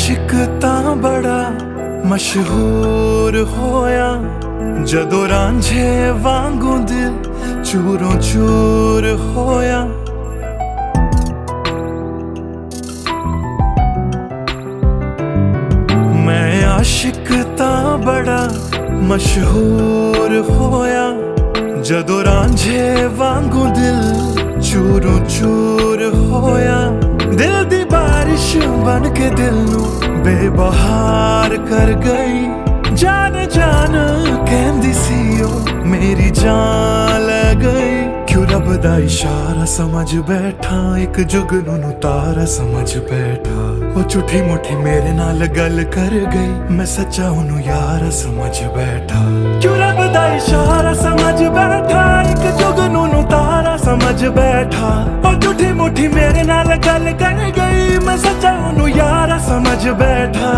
आशिक तां बड़ा मशहूर होया, जदों रांझे वांगू दिल चूरों चूर होया। मैं आशिक तां बड़ा मशहूर होया, जदों रांझे वांगू दिल चूरों चूर होया। दिल दी बारिश बन के दिल नू बेबहार कर गई। जान जान कहंदी सी ओ मेरी जान ले गई। क्यों रब दा इशारा समझ बैठा, एक जुगनू तारा समझ बैठा। ओ झूठी मुठी मेरे नाल गल कर गई, मैं सच्चा ओनू यार समझ बैठा। क्यों रब दा इशारा समझ बैठा, एक जुगनू तारा समझ बैठा। ओ झूठी मुठी मेरे नाल गल कर गई, मैं सच्चा ओनू यार समझ बैठा।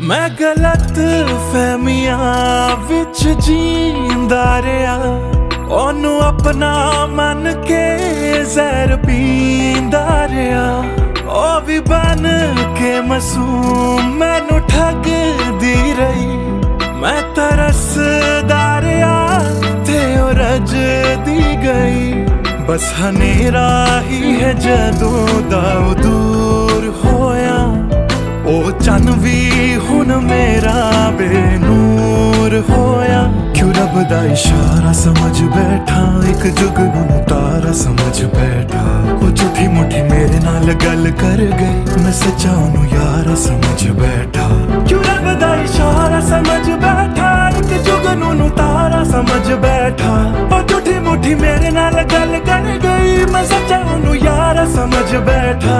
मैं गलत फहमियां विच जींदा रहा, ओनू अपना मन के जहर पींदा रहा। ओ भी बन के मासूम मैनू ठगदी रही। मैं तरसदा रहा ते ओ रजदी गई। बस हनेरा ही है जदों दा दूर होया। ओ चन भी हुन मेरा बेनूर होया। क्यों रब दा इशारा समझ बैठा, एक जुगनू तारा समझ बैठा। ओ झूठी मुठी मेरे नाल गल कर गई, मैं सच्चा ओनू यार समझ बैठा। क्यों रब दा इशारा समझ बैठा, एक जुगनू तारा समझ बैठा। ओ झूठी मुठी मेरे नाल गल कर गई, मैं सच्चा ओनू यार समझ बैठा।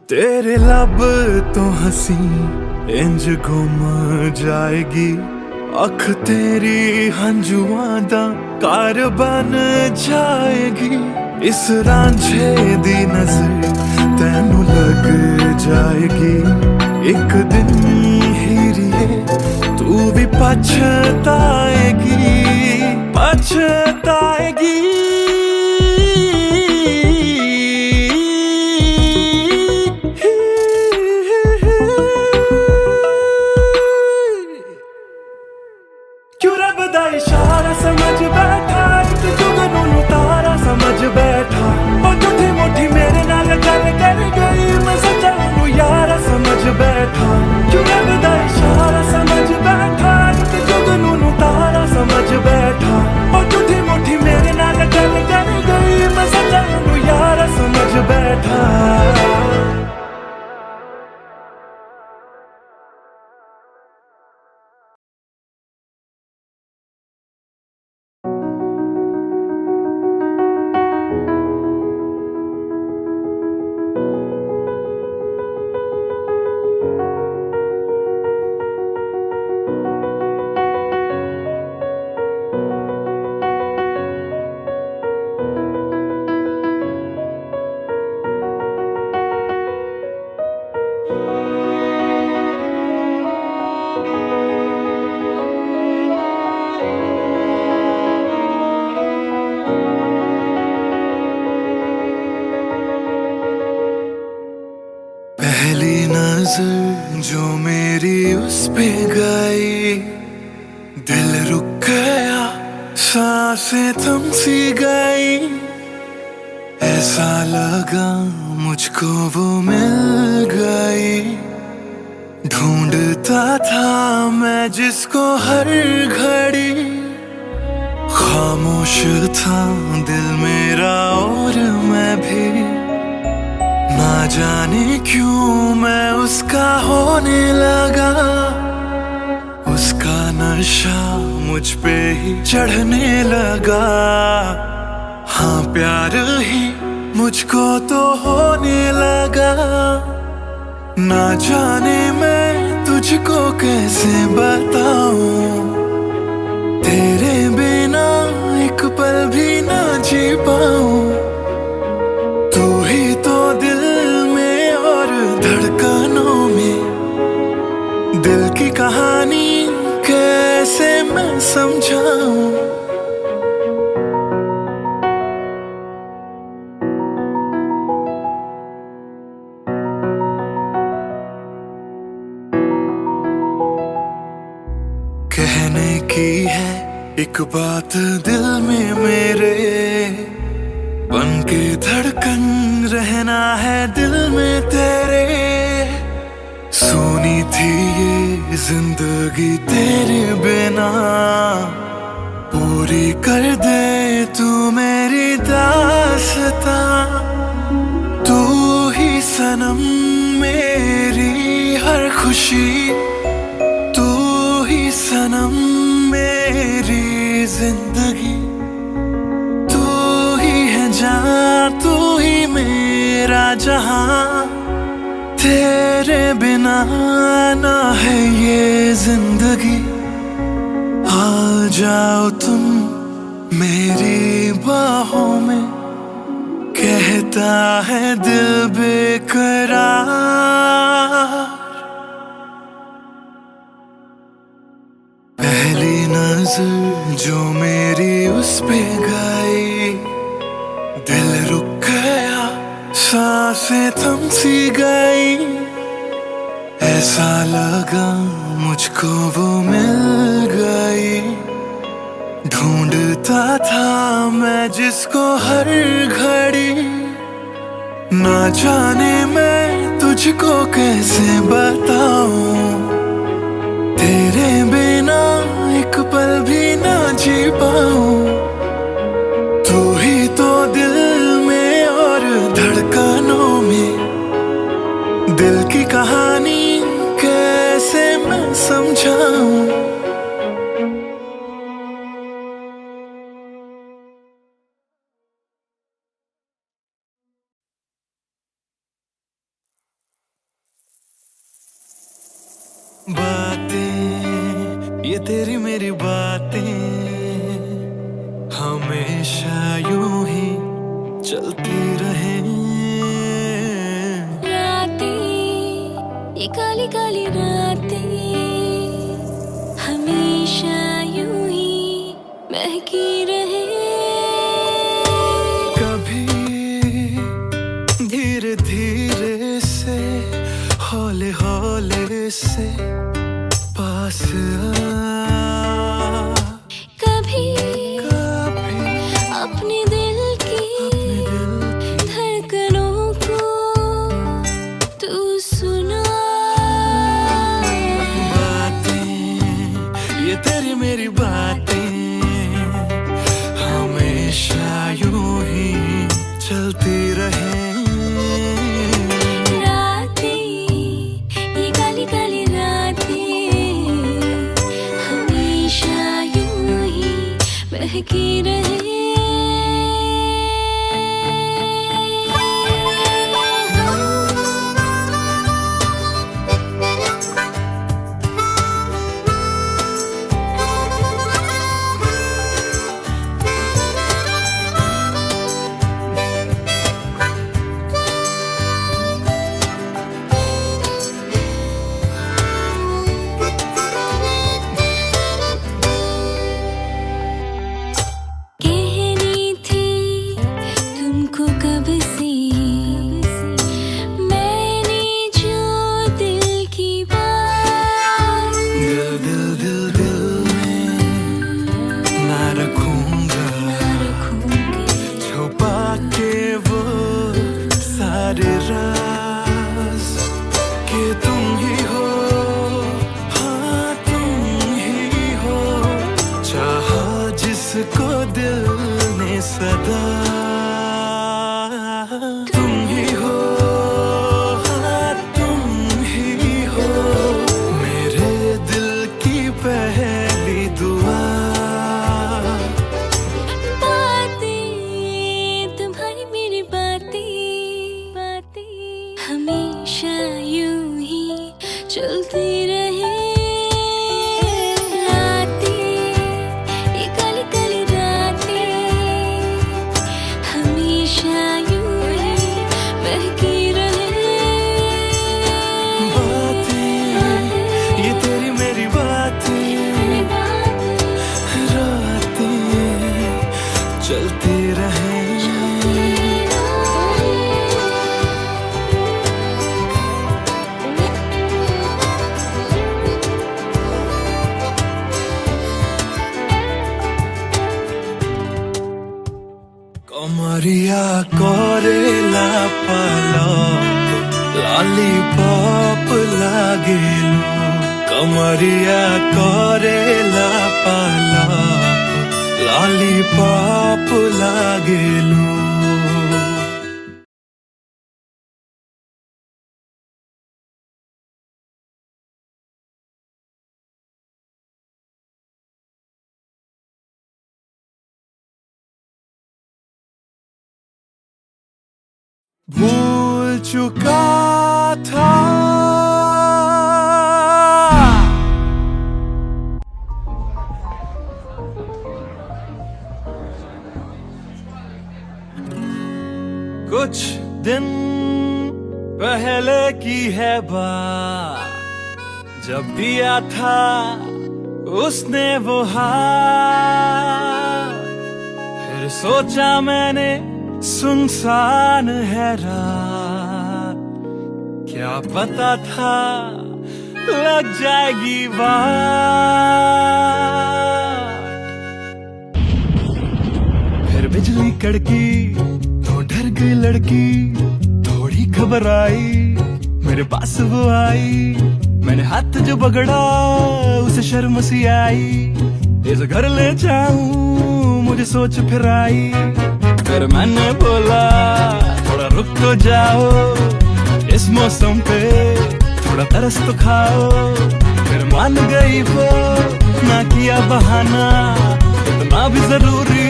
तेरे लब तो हंसी इंज गुम जाएगी, अख तेरी हंजुआं दा कार बन जाएगी। इस रांझे दी नजर तैनू लग जाएगी। एक दिन हीरिए तू भी पछताएगी, पछताएगी। क्यों रब दा इशारा समझ बैठा, एक जुगनू तारा समझ बैठा। ओ झूठी मुठी मेरे नाल गल कर गई, मैं सच्चा ओनू यार समझ बैठा। क्यों रब दा इशारा समझ बैठा, एक जुगनू तारा समझ बैठा। ओ झूठी मुठी मेरे नाल गल कर गई, मैं सच्चा ओनू यार समझ बैठा। पहली नजर जो मेरी उस पे गई, दिल रुक गया, सांसें थम सी गई। ऐसा लगा मुझको वो मिल गई। ढूंढता था मैं जिसको हर घड़ी, खामोश था दिल मेरा और मैं भी। ना जाने क्यों मैं उसका होने लगा, उसका नशा मुझ पे ही चढ़ने लगा। हाँ प्यार ही मुझको तो होने लगा। ना जाने मैं तुझको कैसे बताऊं, तेरे बिना एक पल भी ना जी पाऊं। तू ही तो दिल में और धड़कनों में, दिल की कहानी कैसे मैं समझाऊं। कहने की है एक बात दिल में मेरे, बन के धड़कन रहना है दिल में तेरे। सुनी थी ये जिंदगी तेरे बिना, पूरी कर दे तू मेरी दास्तां। तू ही सनम मेरी हर खुशी, सनम मेरी जिंदगी। तू ही है जान, तू ही मेरा जहां, तेरे बिना ना है ये जिंदगी। आ जाओ तुम मेरी बाहों में, कहता है दिल बेकरार। पहली नजर जो मेरी उस पे गई, दिल रुक गया, सांसें थम सी गई। ऐसा लगा मुझको वो मिल गई, ढूंढता था मैं जिसको हर घड़ी। ना जाने मैं तुझको कैसे बताऊं, तेरे बिना एक पल भी ना जी पाऊं। तू ही तो दिल में और धड़कनों में, दिल की कहानी कैसे मैं समझाऊं। बातें ये तेरी मेरी बातें हमेशा यूं ही चलती रहे। रातें ये काली काली रातें हमेशा यूं ही महकी रहे। कभी धीरे धीरे से, हौले हौले से पास आ। कभी अपने दिल की धड़कनों को तू सुना। बातें ये तेरी मेरी बातें हमेशा यूं ही चलती रहे। महकी रहे। राज कि तुम ही हो, हाँ तुम ही हो, चाहा जिसको दिल ने सदा। तुम ही हो, हाँ तुम ही हो, मेरे दिल की पहली दुआ। बातें तुम्हारी मेरी बातें बातें कमरिया कोरेला पालक लॉलीपॉप लागेलू कमरिया कोरेला पालक लॉलीपॉप लागेलू भूल चुका था कुछ दिन पहले की है बात जब दिया था उसने वो हाथ फिर सोचा मैंने सुनसान है रात क्या पता था लग जाएगी बात फिर बिजली कड़की तो डर गई लड़की थोड़ी घबराई मेरे पास वो आई मैंने हाथ जो पकड़ा उसे शर्म सी आई इस घर ले जाऊं मुझे सोच फिर आई फिर मैंने बोला थोड़ा रुक तो जाओ इस मौसम पे थोड़ा तरस तो खाओ फिर मान गई वो ना किया बहाना इतना भी जरूरी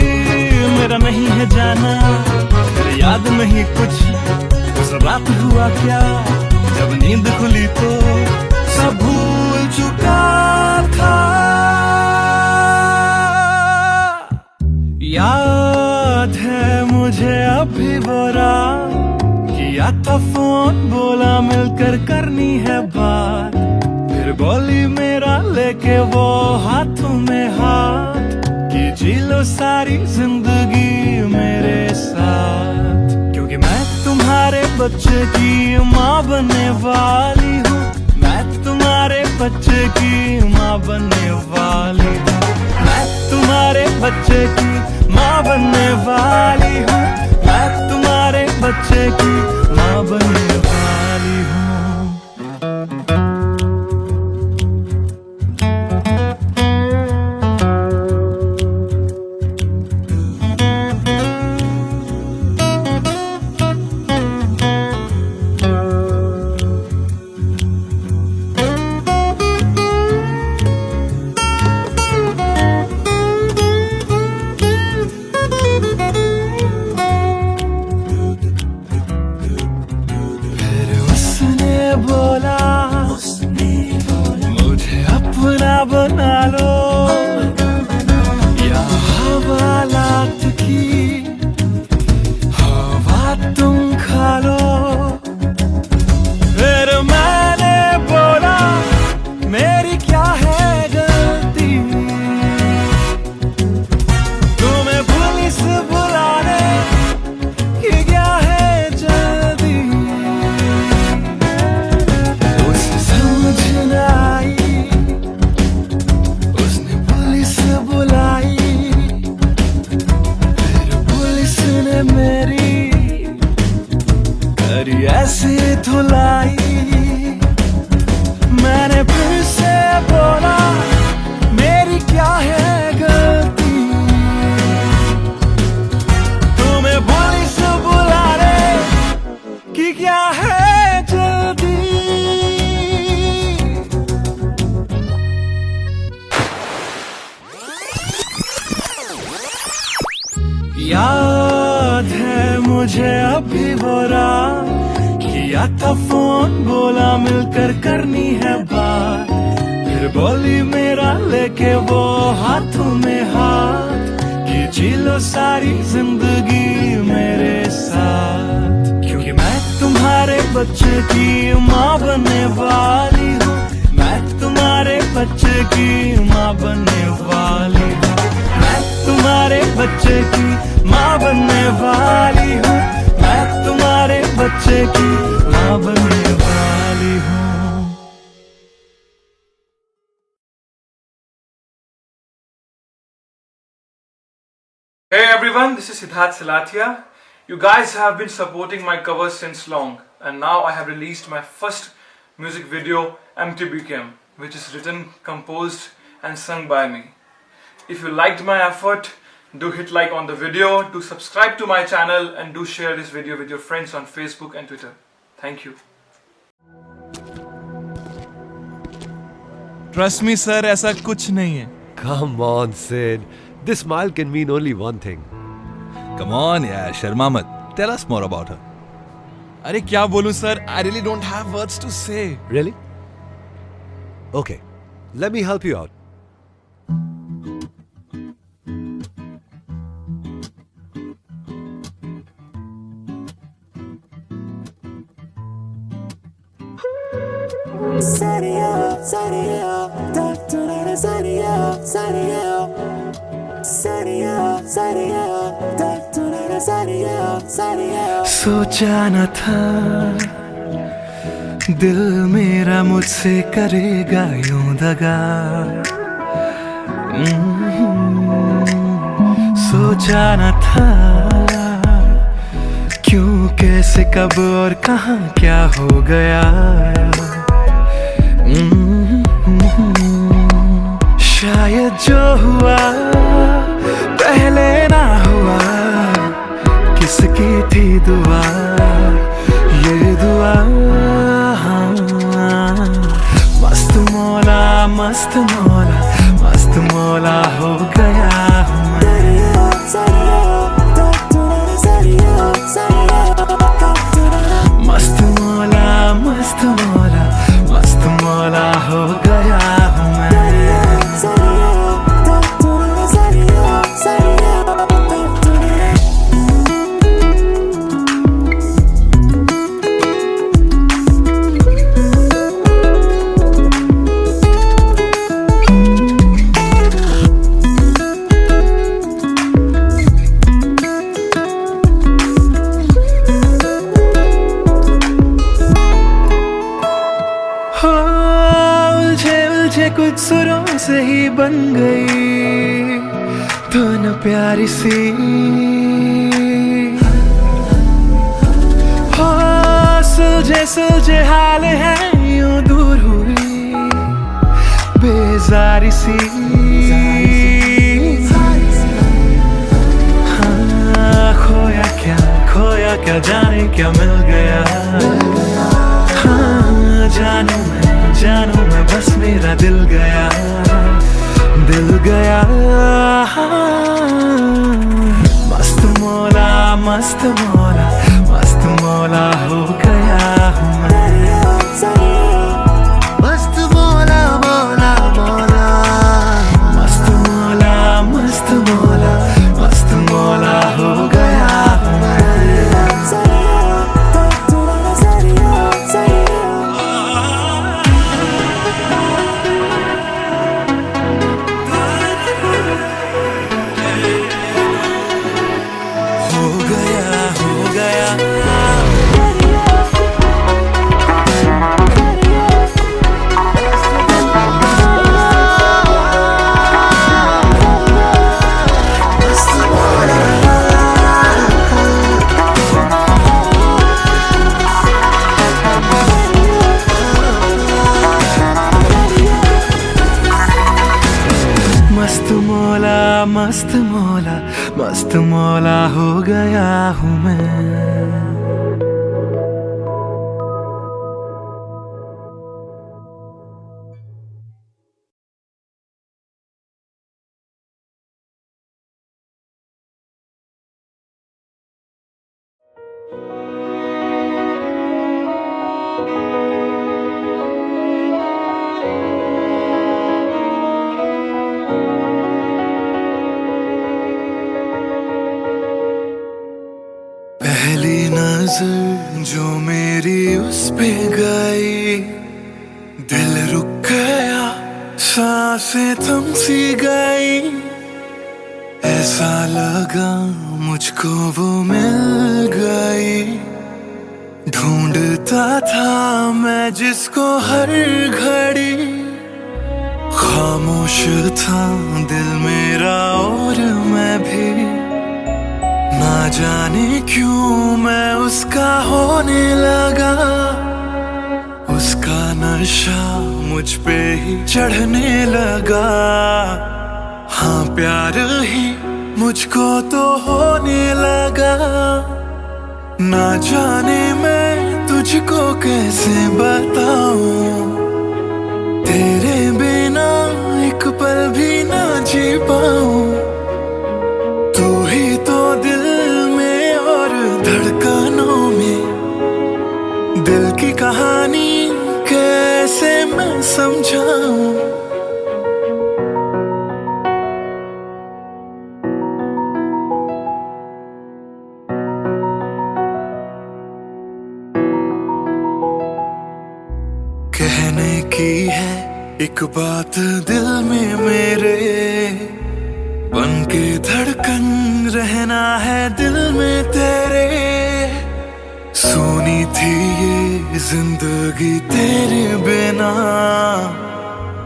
मेरा नहीं है जाना फिर याद नहीं कुछ उस रात हुआ क्या जब नींद खुली तो सब भूल चुका था याद है मुझे अभी वो रात किया था फोन बोला मिलकर करनी है बात फिर बोली मेरा लेके वो हाथों में हाथ कि जी लो सारी जिंदगी मेरे साथ क्योंकि मैं तुम्हारे बच्चे की माँ बनने वाली हूँ मैं तुम्हारे बच्चे की माँ बनने वाली हूँ मैं तुम्हारे बच्चे की माँ बनने वाली हूँ मैं तुम्हारे बच्चे की माँ बनने वाली हूँ बना लो या हवालात की हवा तुम खा लो फिर मैंने बोला मेरी क्या है गलती तुम्हें पुलिस बुलाने की क्या है जल्दी उसे समझ न आई मेरी करी ऐसी धुलाई मैंने फिर से बोला मेरी क्या है गलती तुम्हें पुलिस बुलाने की क्या है जल्दी याद है मुझे अभी वो रात किया था फोन बोला मिलकर करनी है बात फिर बोली मेरा लेके वो हाथों में हाथ कि जी लो सारी जिंदगी मेरे साथ क्योंकि मैं तुम्हारे बच्चे की माँ बनने वाली हूँ मैं तुम्हारे बच्चे की माँ बनने वाली हूँ मैं तुम्हारे बच्चे की माँ बनने वाली हूँ मैं तुम्हारे बच्चे की माँ बनने वाली हूँ Hey everyone, this is Siddharth Salatia You guys have been supporting my covers since long, and now I have released my first music video, MTBKM, which is written, composed and sung by me. If you liked my effort, do hit like on the video, do subscribe to my channel, and do share this video with your friends on Facebook and Twitter. Thank you. Trust me sir, ऐसा कुछ नहीं है. Come on, Sid. This smile can mean only one thing. Come on, yeah, Sharma मत. Tell us more about her. अरे क्या बोलूं sir, I really don't have words to say. Really? Okay, let me help you out. सोचा न था दिल मेरा मुझसे करेगा यूं दगा. सोचा न था क्यों, कैसे, कब और कहां क्या हो गया. शायद जो हुआ पहले ना हुआ, किसकी थी दुआ, ये दुआ. मस्त मौला, मस्त मौला, मस्त मौला हो गया हूँ मैं. मस्त मौला, मस्त मौला, मस्त मौला हो गया हूँ मैं. उलझे कुछ सुरों से ही बन गई तो न प्यारी सी. हो सुलझे सुलझे हाल है यूं दूर हुई बेजारी सी. हाँ, खोया क्या जाने क्या मिल गया. हाँ, जानू मैं बस मेरा दिल गया. मस्त मौला, मस्त मौला, मस्त मौला हो गया हूँ मैं. मस्त मौला, मौला, मौला, मस्त मौला, मस्त मौला, मस्त मौला हो गया हूँ मैं. मस्त मौला, मस्त मौला, मस्त मौला हो गया हूँ मैं. पहली नजर जो मेरी उस पे गई, दिल रुक गया, सांसें थम सी गई. ऐसा लगा मुझको वो मिल गई. ढूंढता था मैं जिसको हर घड़ी. खामोश था दिल मेरा और मैं भी. ना ना जाने क्यों मैं उसका होने लगा, उसका नशा मुझ पे ही चढ़ने लगा। हाँ प्यार ही मुझको तो होने लगा, ना जाने मैं तुझको कैसे बताऊं, तेरे बिना एक पल भी ना जी पाऊं। तू ही तो दिल में और धड़कनों में, दिल की कहानी कैसे मैं समझाऊं। कहने की है एक बात दिल में मेरे, बन के धड़कन रहना है दिल में तेरे। सुनी थी ये जिंदगी तेरे बिना,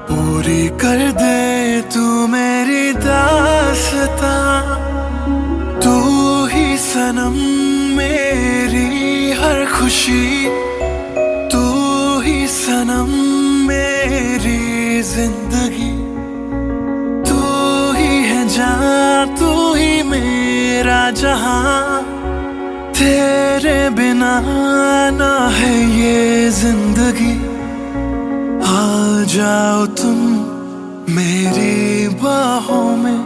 पूरी कर दे तू मेरी दास्तां। तू ही सनम मेरी हर खुशी, तू ही सनम मेरी जिंदगी। तू ही है जान, तू ही मेरा जहां, तेरे बिना ना है ये जिंदगी। आ जाओ तुम मेरी बाहों में,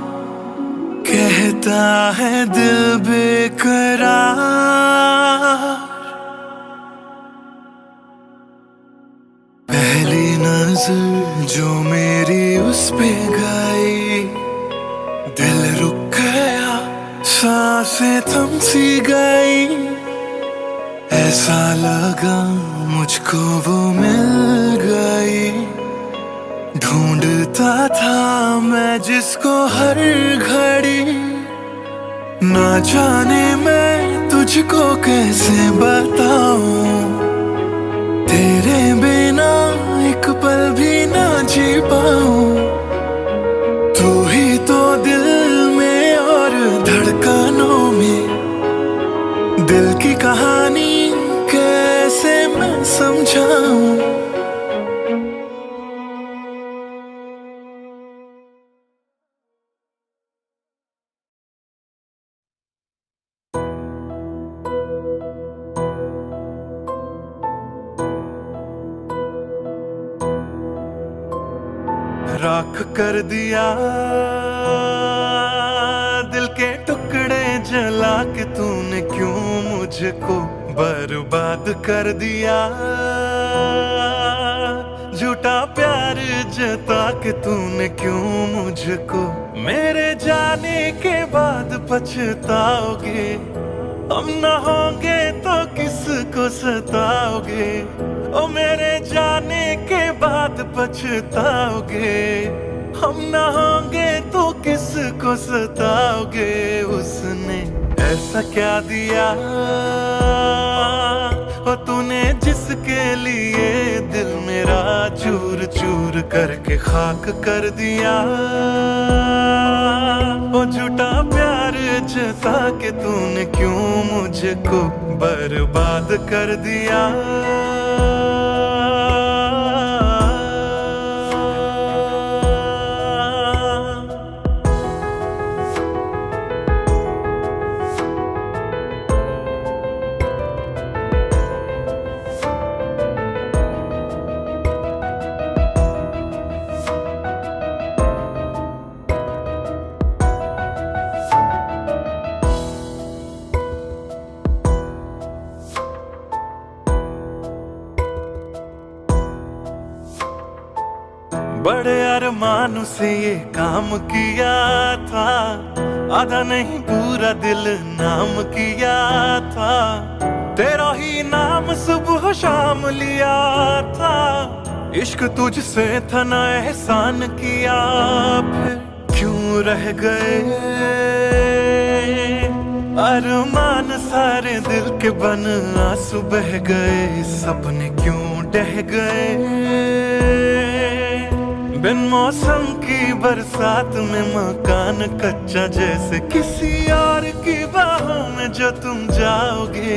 कहता है दिल बेकरार। पहली नजर जो मेरी उस पे गई, दिल रुक गया, सांसें थम सी गई। ऐसा लगा मुझको वो मिल गई, ढूंढता था मैं जिसको हर घड़ी। ना जाने मैं तुझको कैसे बताऊं, तेरे बिना एक पल भी ना जी पाऊं। तू ही तो दिल में और धड़कनों में, दिल की कहानी कैसे मैं समझाऊं। राख कर दिया दिल के टुकड़े जला के तूने, क्यों मुझको बर्बाद कर दिया। झूठा प्यार जता के तूने, क्यों मुझको मेरे जाने के बाद पछताओगे। हम न होंगे तो किसको सताओगे, ओ मेरे जाने के बाद पछताओगे। हम न होंगे तो किसको सताओगे। उसने ऐसा क्या दिया ओ तूने, जिसके लिए दिल मेरा चूर चूर करके खाक कर दिया। ओ झूठा प्यार जता के तूने, क्यों मुझको बर्बाद कर दिया। बड़े अरमानों से ये काम किया था, आधा नहीं पूरा दिल नाम किया था। तेरा ही नाम सुबह शाम लिया था, इश्क तुझसे था ना एहसान किया। फिर क्यों रह गए अरमान सारे दिल के बन, आंसू बह गए, सपने क्यों ढह गए। बिन मौसम की बरसात में मकान कच्चा, जैसे किसी और की बाहों में जो तुम जाओगे।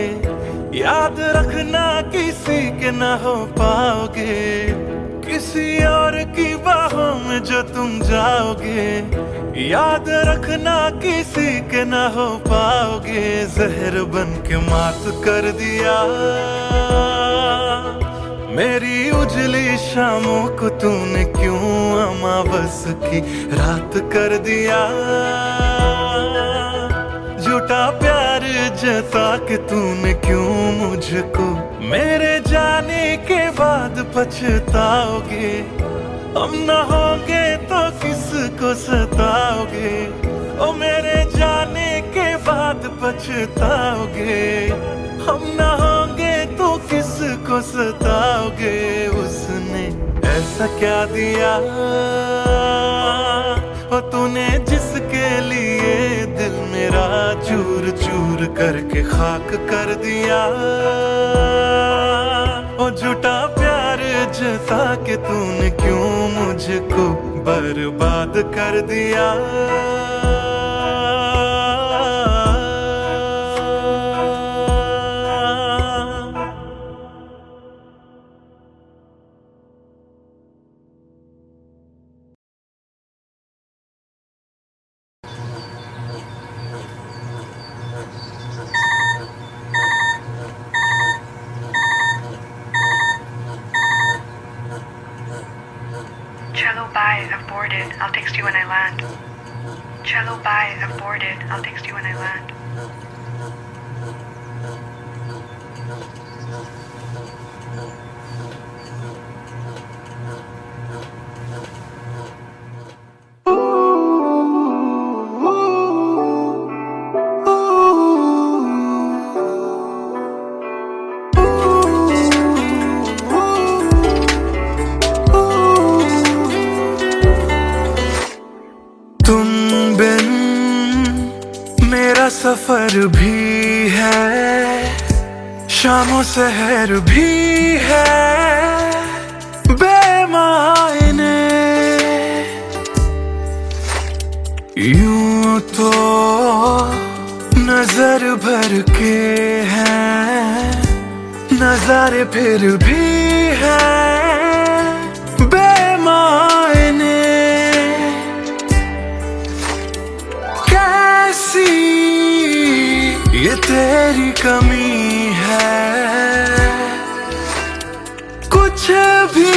याद रखना किसी के ना हो पाओगे, किसी और की बाहों में जो तुम जाओगे। याद रखना किसी के ना हो पाओगे। जहर बन के मात कर दिया मेरी उजली शामों को तूने, क्यों अमावस की रात कर दिया। झूठा प्यार जता के तूने क्यों मुझको, मेरे जाने के बाद पछताओगे। हम न होंगे तो किसको सताओगे, ओ मेरे जाने के बाद पछताओगे। हम न होंगे तो किसको सताओगे। उसने ऐसा क्या दिया ओ तूने, जिसके लिए दिल मेरा चूर चूर करके खाक कर दिया। ओ झूठा प्यार जता के तूने क्यों मुझको बर्बाद कर दिया। Cello, bye. I've boarded. I'll text you when I land. Cello, bye. I've boarded. I'll text you when I land. तुम बिन मेरा सफर भी है, शामों सहर भी है बेमायने। यूं तो नजर भर के हैं नजारे, फिर भी है बेमायने। कैसी ये तेरी कमी है, कुछ भी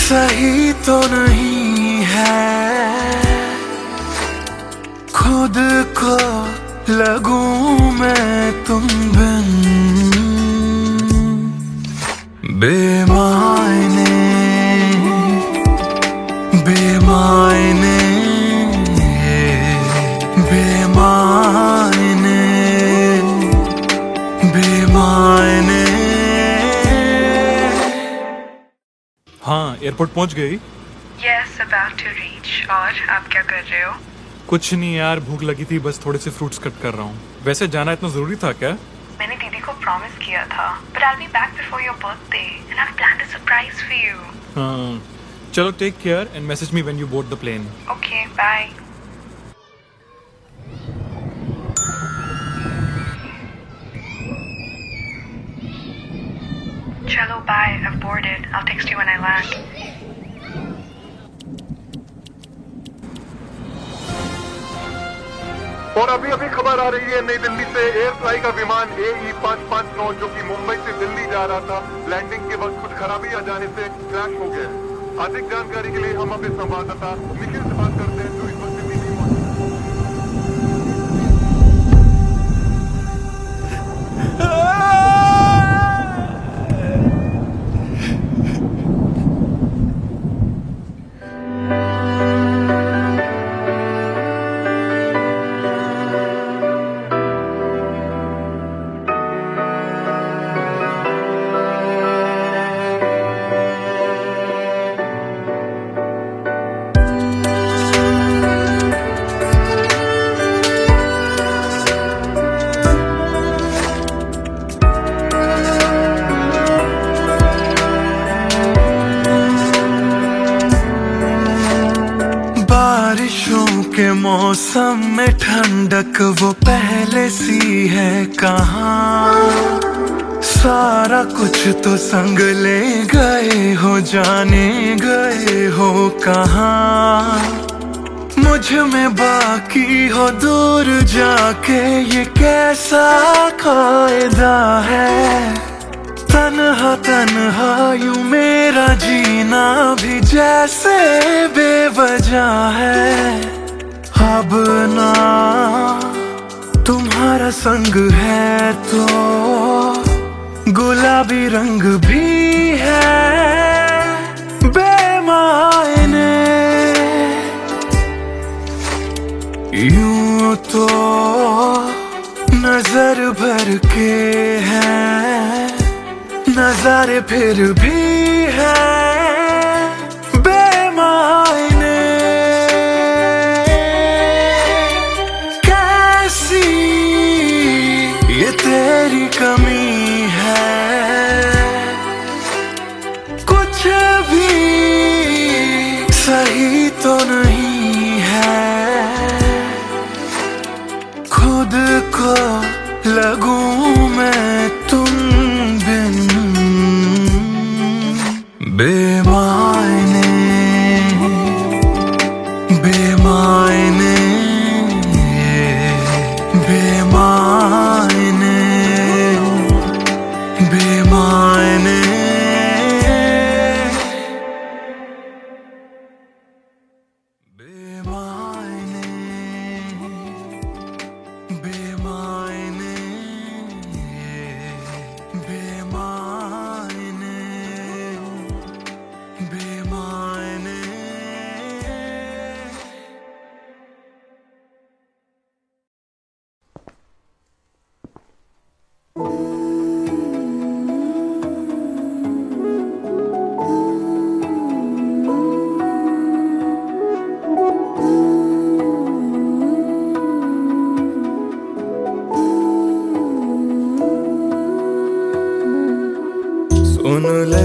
सही तो नहीं है। खुद को लगूं मैं तुम बिन बेमायने बेमायने बेमायने बेमायने। हाँ, एयरपोर्ट पहुंच गई। Yes, about to reach. और आप क्या कर रहे हो? कुछ नहीं यार, भूख लगी थी, बस थोड़े से फ्रूट्स कट कर रहा हूँ। वैसे जाना इतना जरूरी था क्या? मैंने दीदी को प्रॉमिस किया था, but I'll be back before your birthday and I've planned a surprise for you. हाँ, चलो take care and message me when you board the plane. Okay, bye. Cello, bye. I've boarded. I'll text you when I land. और अभी अभी खबर आ रही है नई दिल्ली से, एयर फ्लाई का विमान AE 559 जो कि मुंबई से दिल्ली जा रहा था, लैंडिंग के वक्त कुछ खराबी आ जाने से क्रैश हो गया। अधिक जानकारी के लिए हम अपने संवाददाता निखिल से बात करते हैं जो इस वक्त दिल्ली में मौजूद के मौसम में ठंडक वो पहले सी है कहाँ। सारा कुछ तो संग ले गए हो, जाने गए हो कहाँ। मुझ में बाकी हो दूर जाके, ये कैसा कायदा है। तन्हा तन्हा यूं मेरा जीना भी जैसे बेवजह है। अब ना तुम्हारा संग है तो गुलाबी रंग भी है बेमायने। यूं तो नजर भर के हैं नजारे, फिर भी है बेमायने। कैसी ये तेरी कमी है, कुछ भी सही तो नहीं है। खुद को लगूं मैं तुम बिन बेमायने बेमायने बेमायने बेमायने। बेमायने बेमायने बेमायने बेमायने।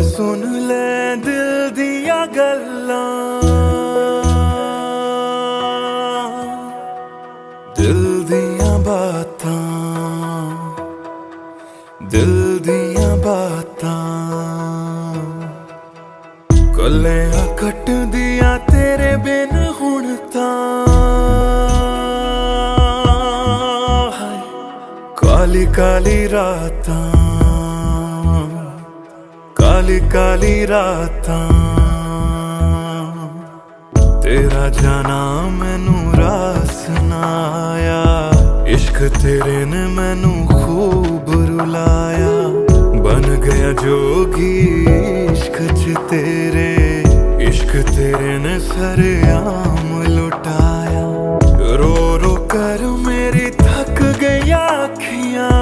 सुन ले दिल दिया गल्लां, दिल दिया बातां, दिल दिया बातां। कलियां कट दिया तेरे बिन हुण तां। काली काली रातां, काली काली रातां। तेरा जाना मैनू रास ना आया, इश्क तेरे ने मैनू खूब रुलाया। बन गया जोगी इश्क च तेरे, इश्क तेरे ने सरेआम लुटाया। रो रो कर मेरी थक गई अखियां,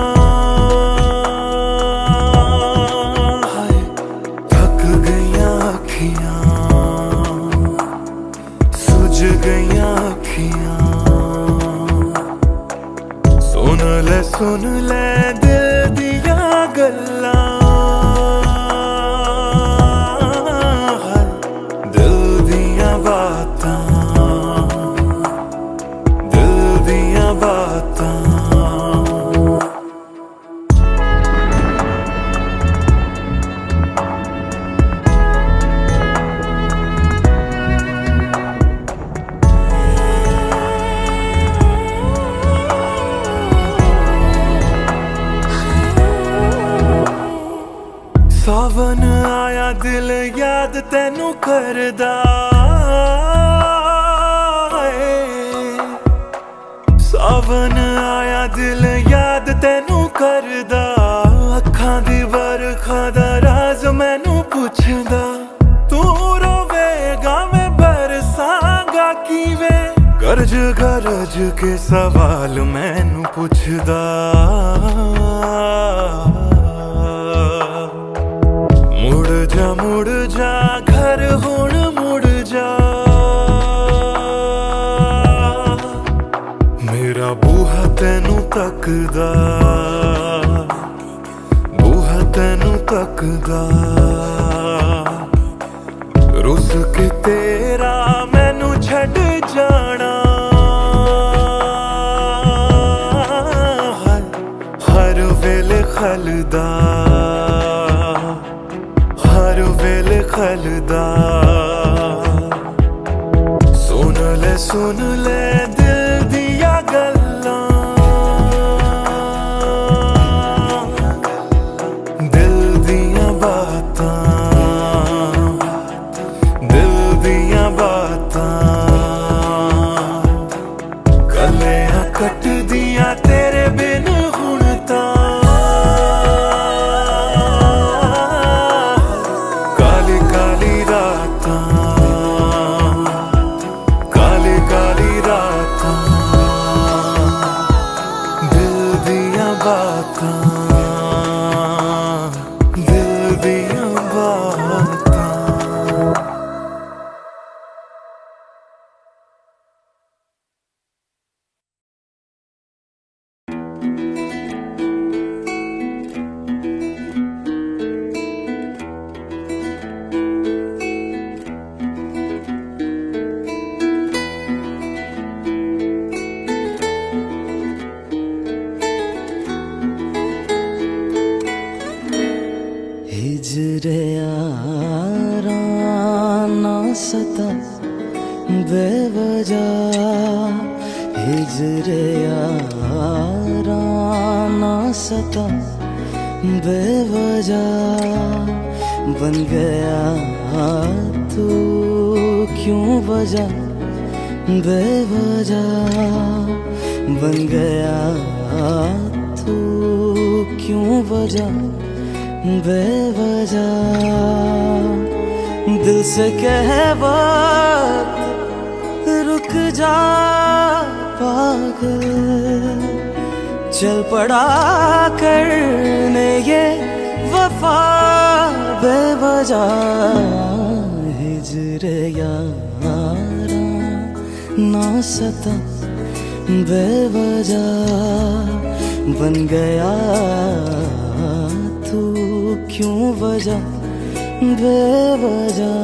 सुझ गईयां अखियां। सुन ले दिल दिया गल्लां, दिल दिया बातां, दिल दिया बातां। सावन आया दिल याद तैनू करदा है। सावन आया दिल याद तैनू करदा। अखां दी बरखा दा राज मैनू पुछदा। तू रोवेगा मैं बरसांगा किवें, गरज गरज के सवाल मैनू पुछदा। मुड़ जा घर हुण मुड़ जा, मेरा बूहा तैनू तकदा, बूहा तैनू तकदा। रुस के तेरा मैनू छड़ जाना, वेले खलदा, हर वेले खलदा। सुन ले दिल दिया गल्लां, दिल दिया बातां, दिल दिया बातां। कलियां कट दिया तेरे बिन हुण तां, काली काली रातां, काली काली रातां, दिल दिया बातां, दिल दिया बातां। हिजरे याराना सता बेवजह, हिजरे याराना सता बेवजह। बन गया तू क्यों वजह, बेवजह बन गया तू क्यों वजह, बेवजह। दिल से कह वक्त रुक जा पागल, चल पड़ा करने ये वफा बेवजह। हिजरे यारा ना सता बेवजह, बन गया तू क्यों वजह, बेवजह।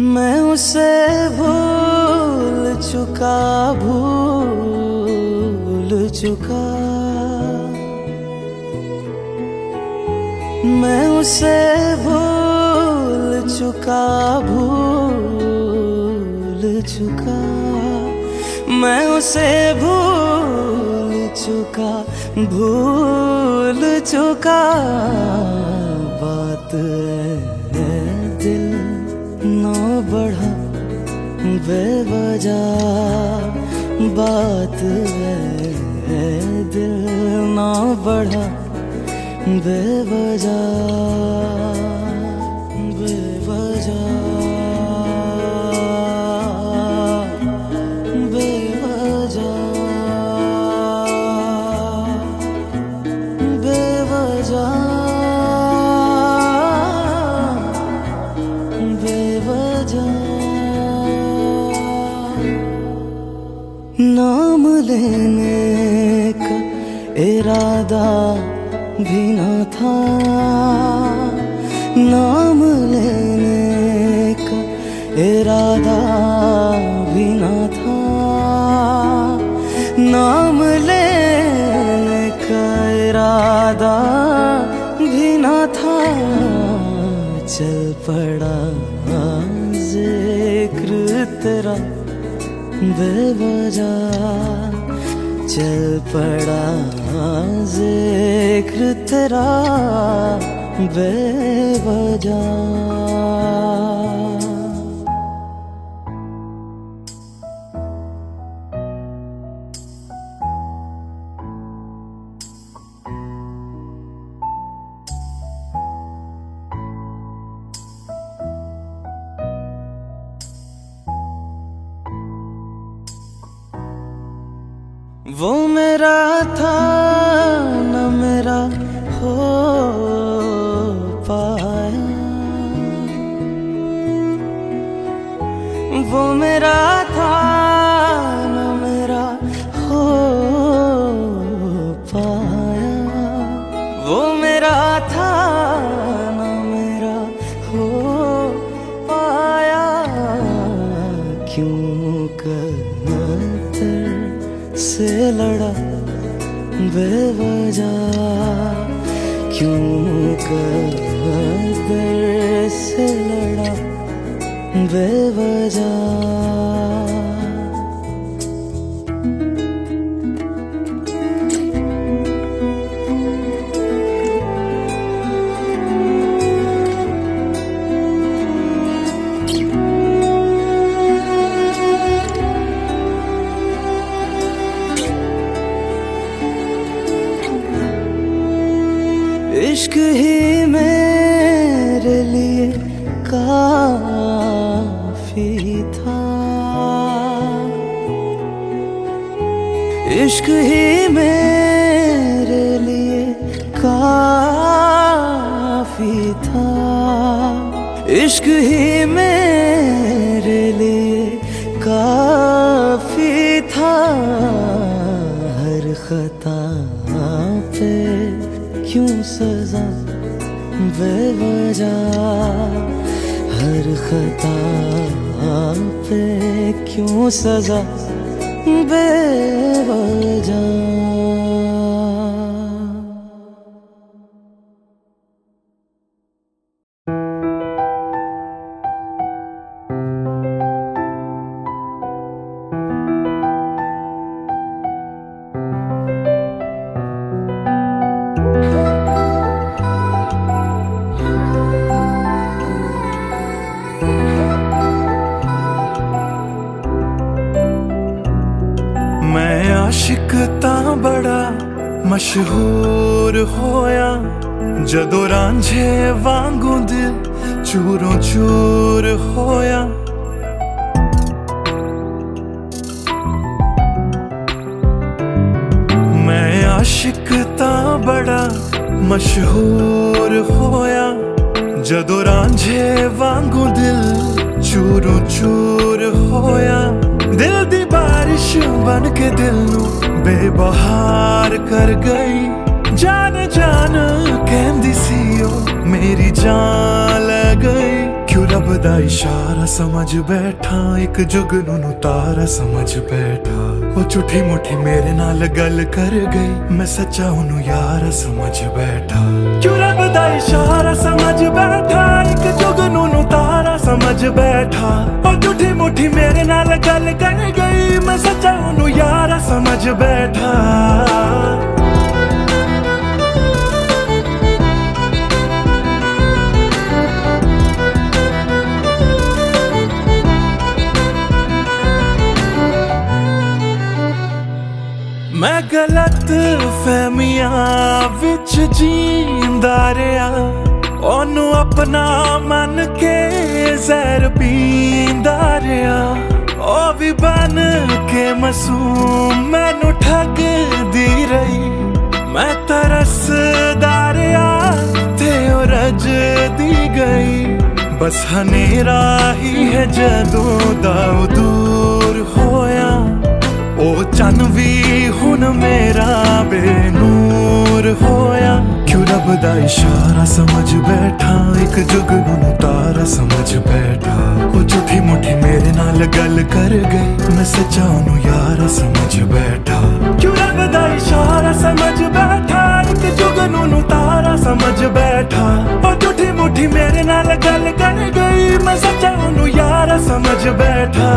मैं उसे भूल चुका, भूल चुका। मैं उसे भूल चुका, भूल चुका। मैं उसे भूल चुका, भूल चुका। बात है दिल ना बढ़ा बेवजह, बात है दिल ना बढ़ा बेवजह, बेवजह, बेवजह, बेवजह, बेवजह। नाम लेने का इरादा भी न था, नाम लेने का इरादा भी न था। नाम लेने का इरादा भी न था। चल पड़ा जिक्र तेरा बेवजह, चल पड़ा जिक्र तेरा बेवजह। वो मेरा था न मेरा हो पाया, वो मेरा था न मेरा हो पाया, वो मेरा था न मेरा हो पाया। क्यों कदर से लड़ा बेवजह, क्यों कदर से लड़ा बेवजह। इश्क ही मेरे लिए काफी था, इश्क ही मेरे लिए काफी था, इश्क ही मेरे लिए काफी था। हर खता पे क्यों सजा बेवजह, हर खता पे क्यों सजा बेवजह। मैं आशिक तां बड़ा मशहूर होया, जदों रांझे वांगू दिल चूरों चूर होया। मैं आशिक तां बड़ा मशहूर होया, जदों रांझे वांगू दिल चूरों चूर होया। दिल दी बारिश बन के दिल नू बेबहार कर गई, जान जान कहंदी सी ओ मेरी जान ले गई। क्यों रब दा इशारा समझ बैठा, एक जुगनू नू तारा समझ बैठा। वो झूठी मुठी मेरे नाल गल कर गई, मैं सच्चा ओनू यार समझ बैठा। क्यों रब दा इशारा समझ बैठा, एक जुगनू नू तारा समझ बैठा। वो झूठी मुठी मेरे नाल गल कर गई, मैं सच्चा ओनू यार समझ बैठा। मैं गलत फहमियां विच जींदा रहा, ओनू अपना मन के जहर पींदा रहा। ओ भी बन के मासूम मैनू ठगदी रही, मैं तरसदा रहा ते ओ रजदी गई। बस हनेरा ही है जदों दा ओ दूर होया, ओ चन भी हुन मेरा बेनूर होया। क्यों रब दा इशारा समझ बैठा, एक जुगनू नू तारा समझ बैठा। ओ झूठी मुठी मेरे नाल गल कर गई, मैं सच्चा ओनू यार समझ बैठा। क्यों रब दा इशारा समझ बैठा, एक जुगनू नू तारा समझ बैठा। ओ झूठी मुठी मेरे नाल गल कर गई, मैं सच्चा ओनू यार समझ बैठा।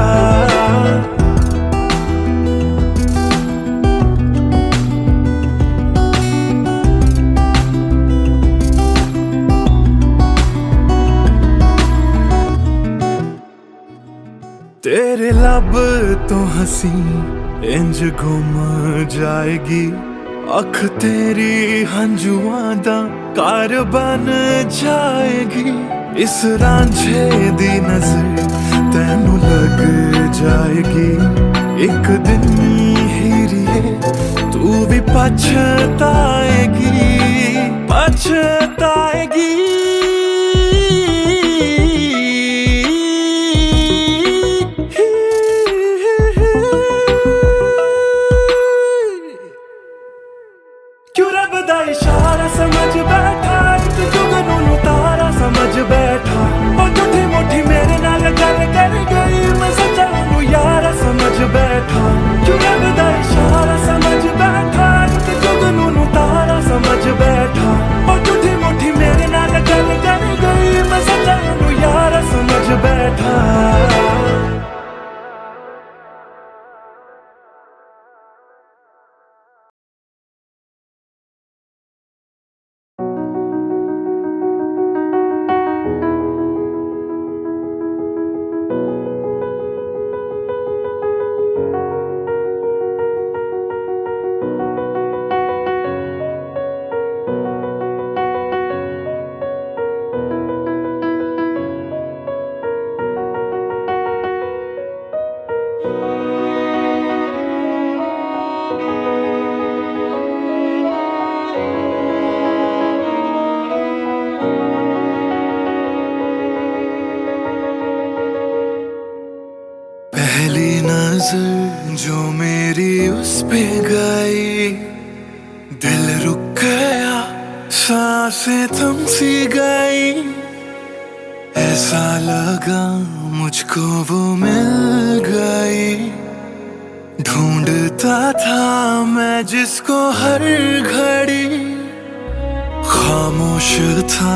तेरे लब तो हंसी इंज गुम जाएगी, अख तेरी हंजुआं दा घर बन जाएगी। इस रांझे दी नजर तैनू लग जाएगी, एक दिन हीरिए तू भी पछताएगी, पछताएगी। पहली नजर जो मेरी उस पे गई, दिल रुक गया, सांसें थम सी गई। ऐसा लगा मुझको वो मिल गई, ढूंढता था मैं जिसको हर घड़ी। खामोश था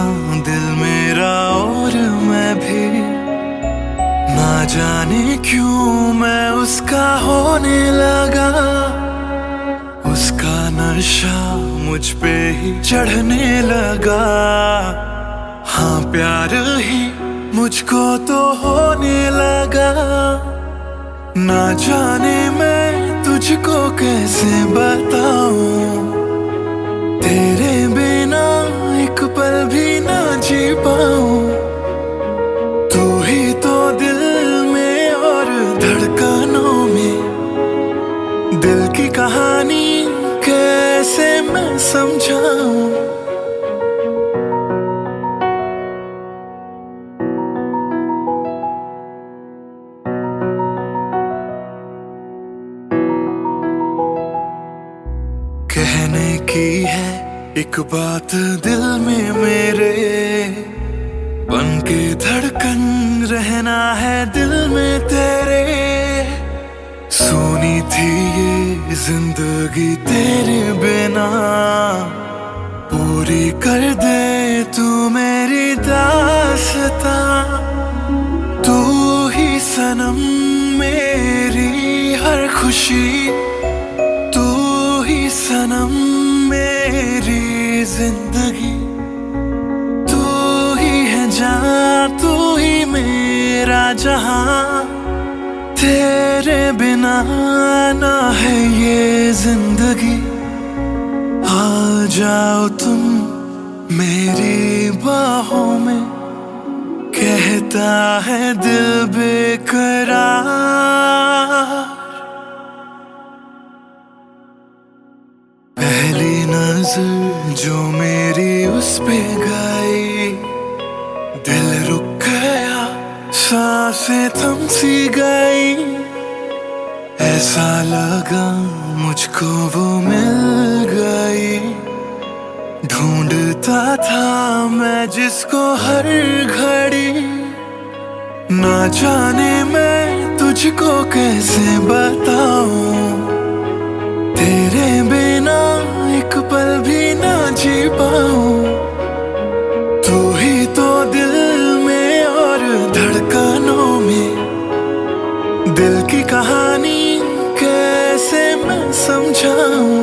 दिल मेरा और मैं भी, ना जाने क्यों मैं उसका होने लगा। उसका नशा मुझ पे ही चढ़ने लगा। हाँ प्यार ही मुझको तो होने लगा। ना जाने मैं तुझको कैसे बताऊं, तेरे बिना एक पल भी ना जी पाऊं। तू ही तो दिल में और धड़कनों में, दिल की कहानी कैसे मैं समझाऊं। कहने की है एक बात दिल में मेरे, बन के धड़कन रहना है दिल में तेरे। सुनी थी ये जिंदगी तेरे बिना, पूरी कर दे तू मेरी दास्तां। तू ही सनम मेरी हर खुशी, तू ही सनम मेरी जिंदगी। तू ही है जान, तू ही मेरा जहां। तेरे बिना ना है ये जिंदगी। आ जाओ तुम मेरी बाहों में, कहता है दिल बेकरार। पहली नजर जो मेरी उस पे गई, दिल रुक गया, सांसें थम सी गई। ऐसा लगा मुझको वो मिल गई, ढूंढता था मैं जिसको हर घड़ी। ना जाने मैं तुझको कैसे बताऊं, तेरे बिना एक पल भी ना जी पाऊं। तू ही तो दिल में और धड़कनों में, दिल की कहानी कैसे मैं समझाऊं।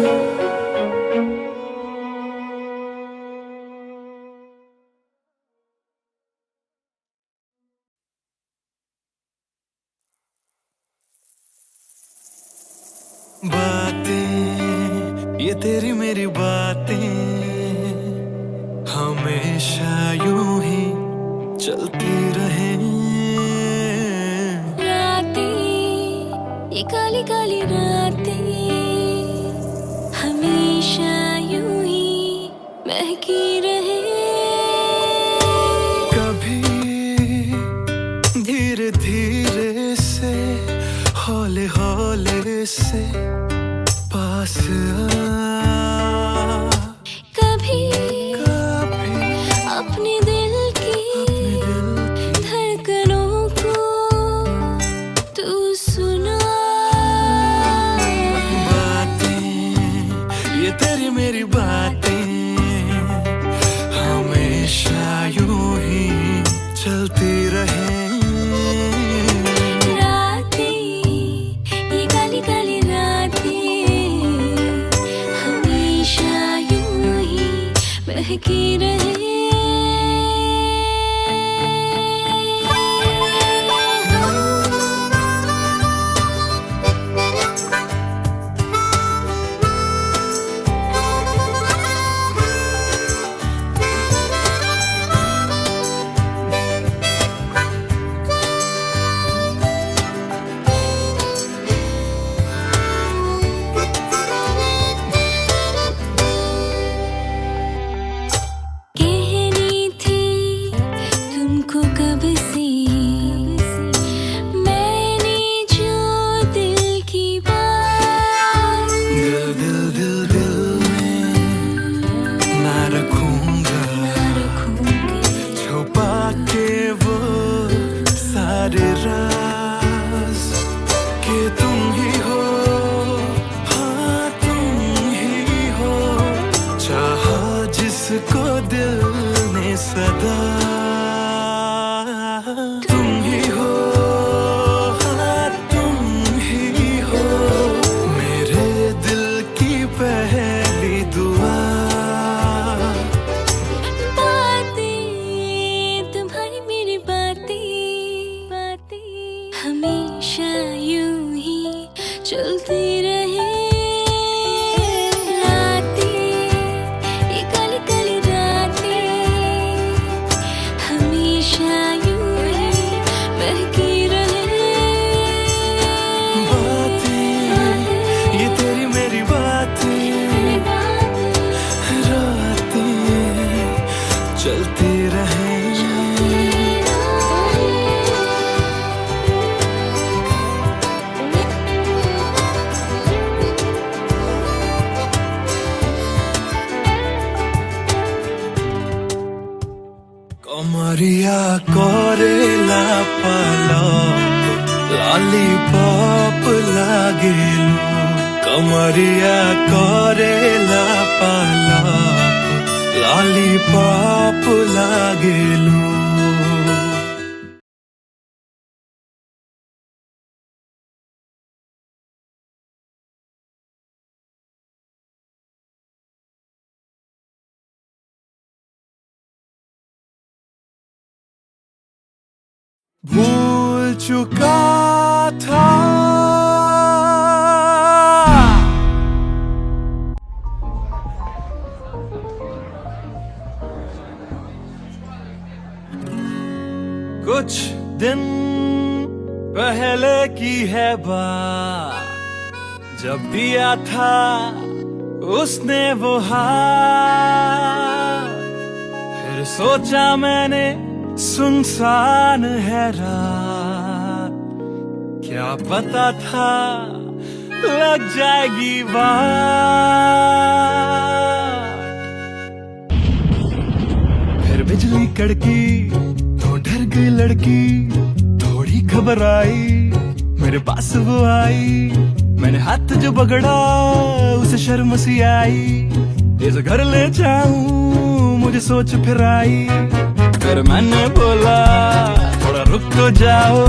बातें ये तेरी मेरी बातें हमेशा यूं ही चलती रहे। रातें ये काली काली रातें हमेशा यूं ही महकी रहे। कभी धीरे धीरे से, हौले हौले से पास आ। कभी कभी अपने दिल की धड़कनों को तू सुना। बातें ये तेरी मेरी बातें हमेशा यूं ही चलती रहे। रातें ये काली काली रातें चलती रहे रातें, ये काली काली रातें हमेशा यूं ही बहकी रहे। बातें, ये तेरी मेरी बातें, रातें चलती रहे। कमरिया कोरेला पालप लॉलीपॉप लागेलू, कमरिया कोरेला पालप लॉलीपॉप लागेलू। भूल चुका था कुछ दिन पहले की है बात, जब दिया था उसने वो हाथ। फिर सोचा मैंने सुनसान है रात, क्या पता था लग जाएगी बात। फिर बिजली कड़की तो डर गई लड़की, थोड़ी घबराई मेरे पास वो आई। मैंने हाथ जो पकड़ा उसे शर्म सी आई, इस घर ले जाऊं मुझे सोच फिर आई। फिर मैंने बोला थोड़ा रुक तो जाओ,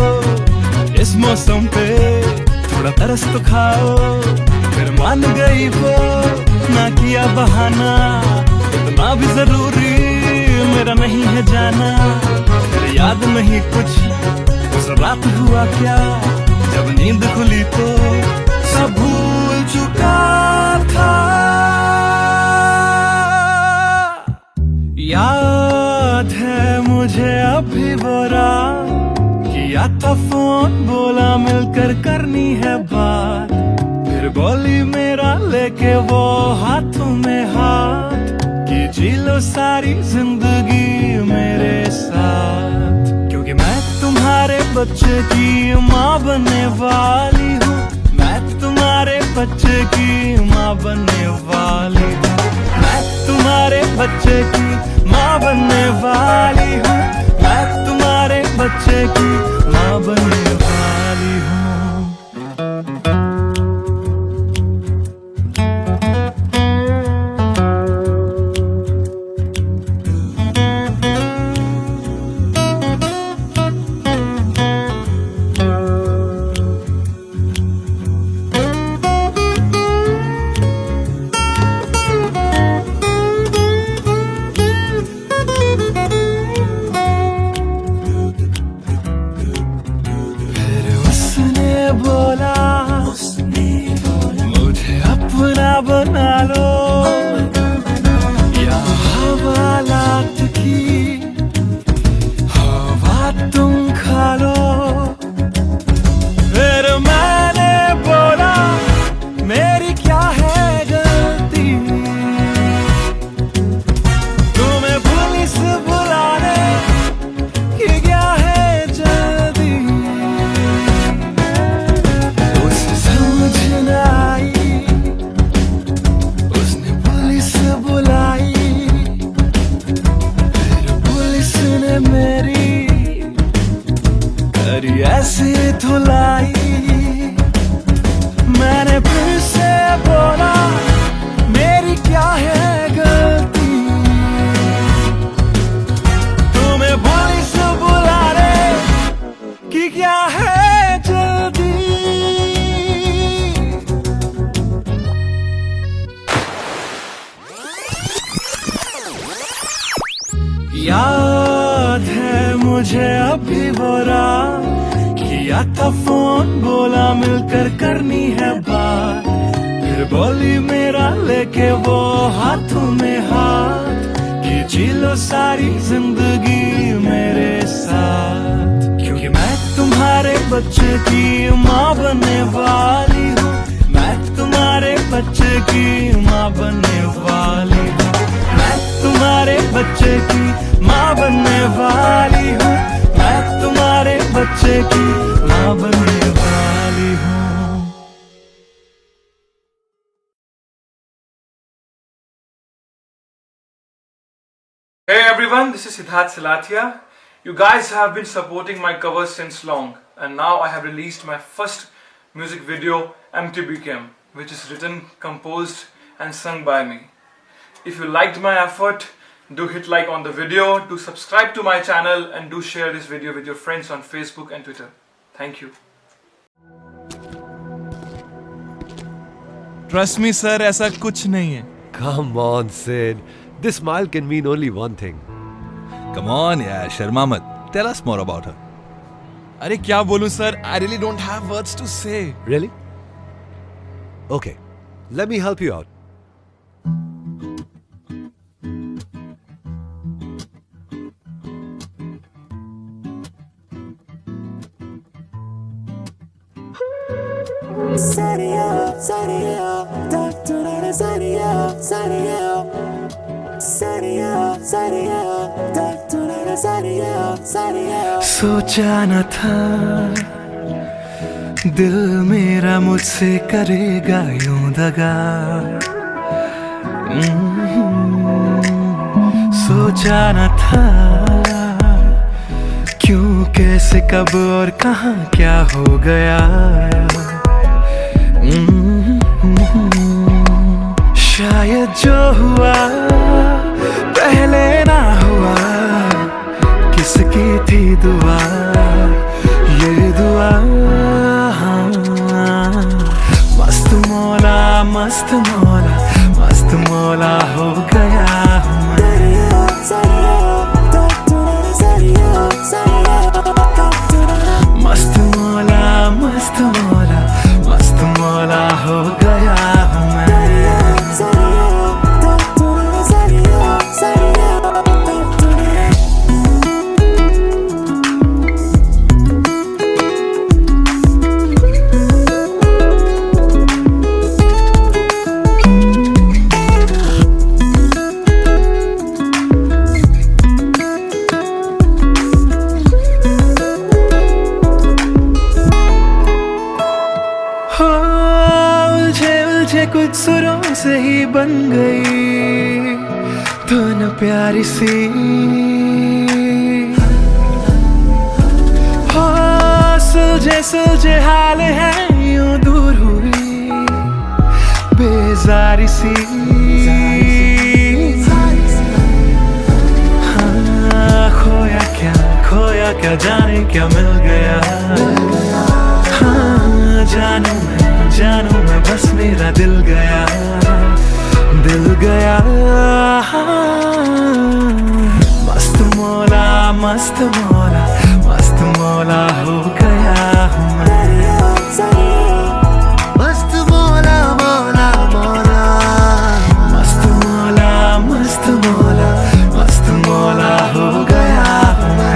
इस मौसम पे थोड़ा तरस तो खाओ। फिर मान गई वो, ना किया बहाना, इतना भी जरूरी मेरा नहीं है जाना। फिर याद नहीं कुछ उस रात हुआ क्या, जब नींद खुली तो सब भूल चुका था। याद है मुझे अभी वो रात, किया था फोन बोला मिलकर करनी है बात। फिर बोली मेरा लेके वो हाथों में हाथ, कि जी लो सारी जिंदगी मेरे साथ। क्योंकि मैं तुम्हारे बच्चे की माँ बनने वाली हूँ, मैं तुम्हारे बच्चे की माँ बनने वाली हूँ, मैं तुम्हारे बच्चे की माँ बनने वाली हूँ, मैं तुम्हारे बच्चे की माँ बनने वाली हूँ। मुझे अपना बना लो, या हवालात की हवा तुम खा लो। फिर मैंने बोला मेरी क्या है गलती, तुम्हें पुलिस बुलाने की क्या है जल्दी। उसे समझ न आई, उसने पुलिस बुलाई, फिर पुलिस ने मेरी करी ऐसी धुलाई। मैंने फिर से बोला मेरी क्या है गलती, तुम्हें पुलिस बुलाने की क्या है जल्दी। याद है मुझे अभी वो रात, किया था फोन, बोला मिलकर करनी है बात। फिर बोली मेरा लेके वो हाथों में हाथ, कि जी लो सारी जिंदगी मेरे साथ। क्योंकि मैं तुम्हारे बच्चे की माँ बनने वाली हूँ, मैं तुम्हारे बच्चे की माँ बनने वाली हूँ, मैं तुम्हारे बच्चे की माँ बनने वाली हूँ, मैं तुम्हारे बच्चे की माँ बनने वाली हूँ। Hey everyone, this is Siddharth Silathia. You guys have been supporting my covers since long, and now I have released my first music video, MTBKM, which is written, composed and sung by me. If you liked my effort, do hit like on the video, do subscribe to my channel, and do share this video with your friends on Facebook and Twitter. Thank you. Trust me sir, ऐसा कुछ नहीं है। Come on, Sid. This smile can mean only one thing. Come on, yeah, Sharma मत. Tell us more about her. अरे क्या बोलूं sir, I really don't have words to say. Really? Okay, let me help you out. सोचा न था दिल मेरा मुझसे करेगा यूं दगा, सोचा न था क्यों, कैसे, कब और कहाँ क्या हो गया। शायद जो हुआ पहले ना हुआ, किसकी थी दुआ, ये दुआ। मस्त मौला, मस्त मौला, मस्त मौला हो गया हूँ मैं। मस्त मौला, मस्त मौला, मस्त मौला हो गया हूँ मैं। कुछ सुरों से ही बन गई तो न प्यारी सी, हो सुलझे सुलझे हाल है यूं दूर हुई बेजारी सी। हाँ, खोया क्या जाने क्या मिल गया। हाँ, जानू मैं बस मेरा दिल गया, दिल गया। मस्त मौला, मस्त मौला, मस्त मौला हो गया हूँ मैं। मस्त मौला, मौला मौला, मस्त मौला, मस्त मौला, मस्त मौला हो गया हूँ मैं।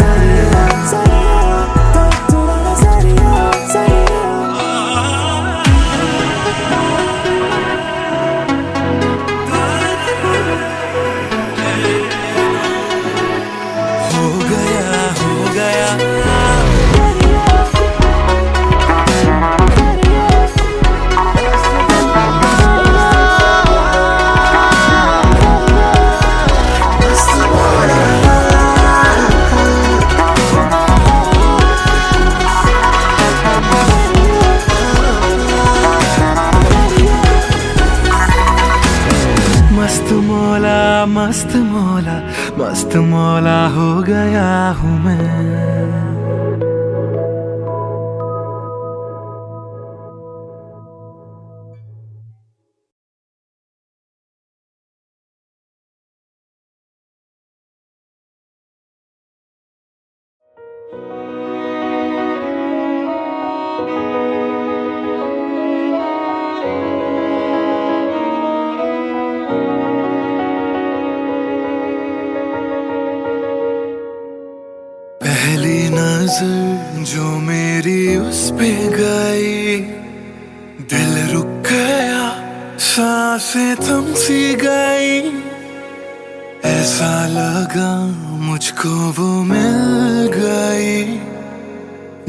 मस्त मौला, मस्त मौला, मस्त मौला हो गया हूँ मैं। गई, दिल रुक गया, सांसें थम सी गई। ऐसा लगा मुझको वो मिल गई,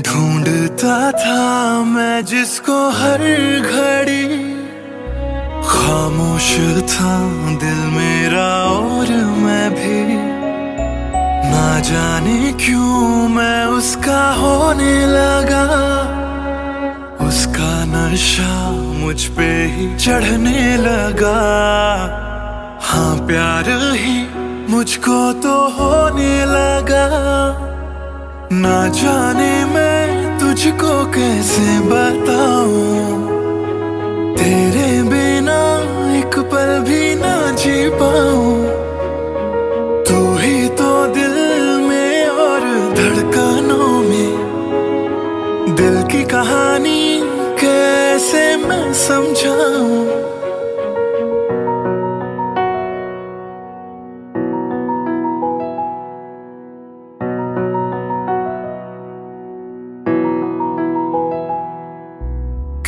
ढूंढता था मैं जिसको हर घड़ी। खामोश था दिल मेरा और मैं भी, ना जाने क्यों मैं उसका होने लगा। उसका नशा मुझ पे ही चढ़ने लगा। हाँ प्यार ही मुझको तो होने लगा। ना जाने मैं तुझको कैसे बताऊं, तेरे बिना एक पल भी ना जी पाऊं। तू ही तो दिल में और धड़कनों में, दिल की कहानी कैसे मैं समझाऊं।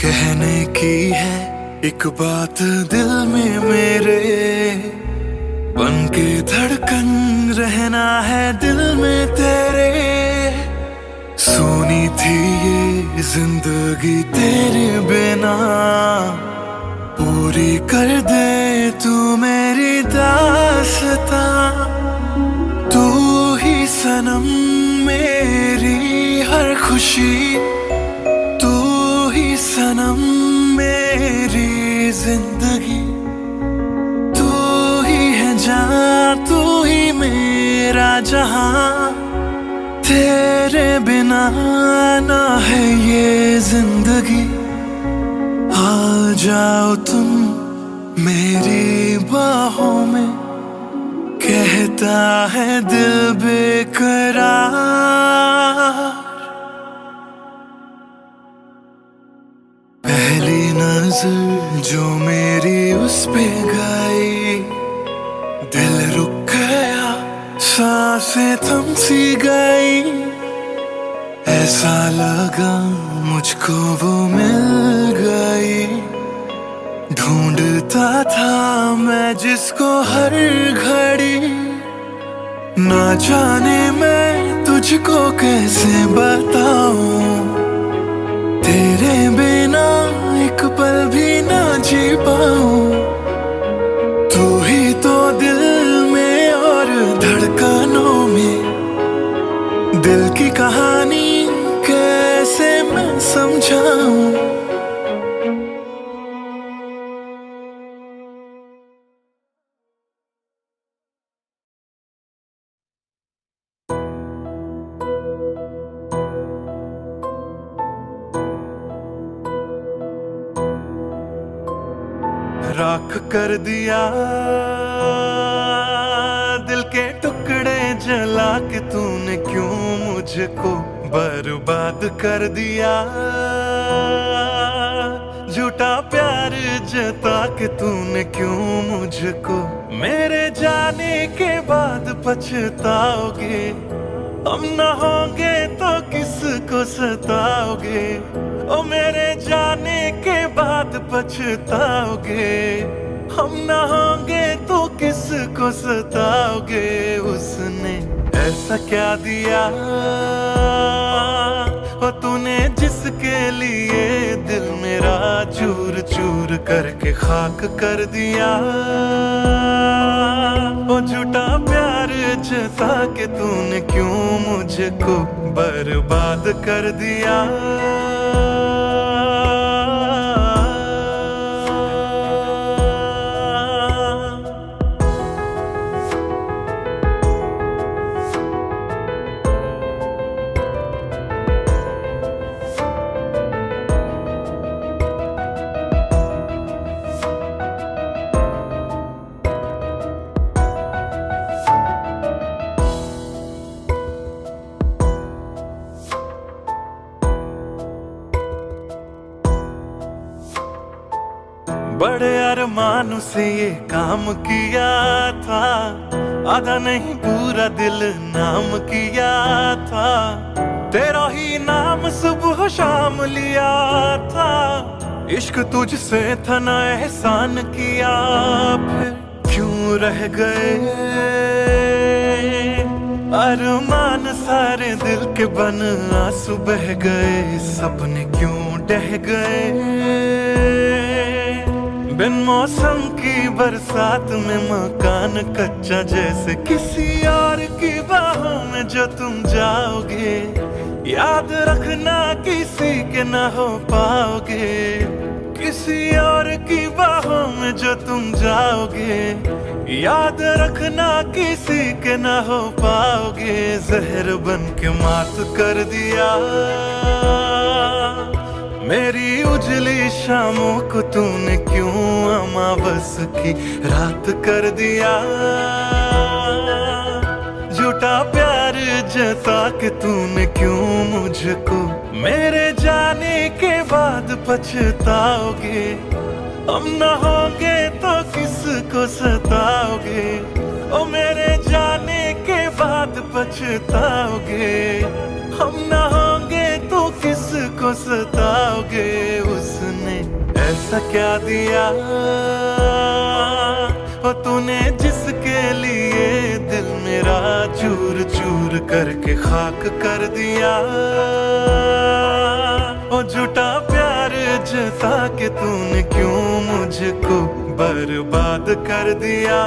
कहने की है एक बात दिल में मेरे, बन के धड़कन रहना है दिल में तेरे। सोनी थी ये जिंदगी तेरे बिना, पूरी कर दे तू मेरी दास्तां। तू ही सनम मेरी हर खुशी, तू ही सनम मेरी जिंदगी। तू ही है जान, तू ही मेरा जहां। तेरे बिना ना है ये जिंदगी। आ जाओ तुम मेरी बाहों में, कहता है दिल बेकरार। पहली नजर जो मेरी उस पे गई, दिल रुक गया, सांसें थम सी गई। ऐसा लगा मुझको वो मिल गई, ढूंढता था मैं जिसको हर घड़ी। ना जाने मैं तुझको कैसे बताऊं, तेरे बिना एक पल भी ना जी पाऊं। तू ही तो दिल में और धड़कनों में, दिल की कहानी कैसे मैं समझाऊं। राख कर दिया दिल के टुकड़े जला के तूने, क्यों मुझको बर्बाद कर दिया। झूठा प्यार जता के तूने, क्यों मुझको मेरे जाने के बाद पछताओगे। हम न होंगे तो किसको सताओगे, ओ मेरे जाने के बाद पछताओगे। हम न होंगे तो किसको सताओगे। उसने ऐसा क्या दिया ओ तूने, जिसके लिए दिल मेरा चूर चूर करके खाक कर दिया। ओ झूठा प्यार जता के तूने, क्यों मुझको बर्बाद कर दिया। बड़े अरमानों से ये काम किया था, आधा नहीं पूरा दिल नाम किया था। तेरा ही नाम सुबह शाम लिया था, इश्क तुझसे था ना एहसान किया, फिर क्यों रह गए अरमान सारे दिल के बन, आंसू बह गए सपने क्यों ढह गए, बिन मौसम की बरसात में मकान कच्चा जैसे किसी और की बाहों में जो तुम जाओगे, याद रखना किसी के ना हो पाओगे, किसी और की बाहों में जो तुम जाओगे, याद रखना किसी के ना हो पाओगे, जहर बन के मात कर दिया मेरी उजली शामों को तूने, क्यों अमावस की रात कर दिया, झूठा प्यार जता के तूने क्यों मुझको, मेरे जाने के बाद पछताओगे, हम न होंगे तो किसको सताओगे, ओ मेरे जाने के बाद पछताओगे, हम न होंगे तो किसको सताओगे, उसने ऐसा क्या दिया ओ तूने जिसके लिए दिल मेरा चूर चूर करके खाक कर दिया, ओ झूठा प्यार जता के तूने क्यों मुझको बर्बाद कर दिया।